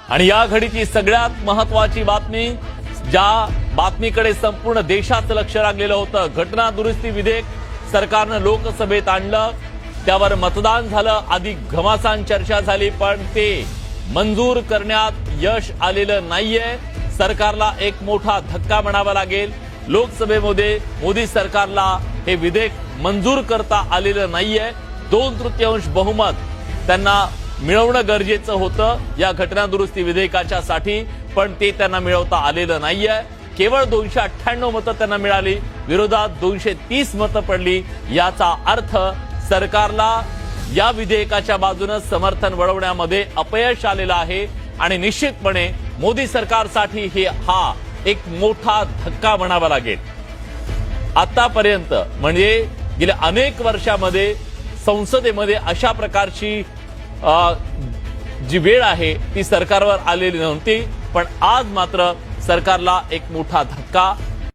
आणि या घडीची सगळ्यात महत्वाची बातमी, ज्या बातमीकडे संपूर्ण देशाचं लक्ष लागलेलं होतं, घटना दुरुस्ती विधेयक सरकारनं लोकसभेत आणलं, त्यावर मतदान झालं, आधी घमासान चर्चा झाली, पण ते मंजूर करण्यात यश आलेलं नाहीये। सरकारला एक मोठा धक्का म्हणावा लागेल। लोकसभेमध्ये मोदी सरकारला हे विधेयक मंजूर करता आलेलं नाहीये। 2/3 बहुमत त्यांना मिळवणं गरजेचं होतं या घटना दुरुस्ती विधेयकाच्यासाठी, पण ते त्यांना मिळवता आलेलं नाहीये। केवळ 298 मतं त्यांना मिळाली, विरोधात 230 मतं पडली। याचा अर्थ सरकारला या विधेयकाच्या बाजूने समर्थन वळवण्यामध्ये अपयश आलेलं आहे आणि निश्चितपणे मोदी सरकारसाठी हा एक मोठा धक्का म्हणावा लागेल। आतापर्यंत म्हणजे गेल्या अनेक वर्षांमध्ये संसदेमध्ये अशा प्रकारची जी वेळ आहे ती सरकारवर आलेली नव्हती, पण आज मात्र सरकारला एक मोठा धक्का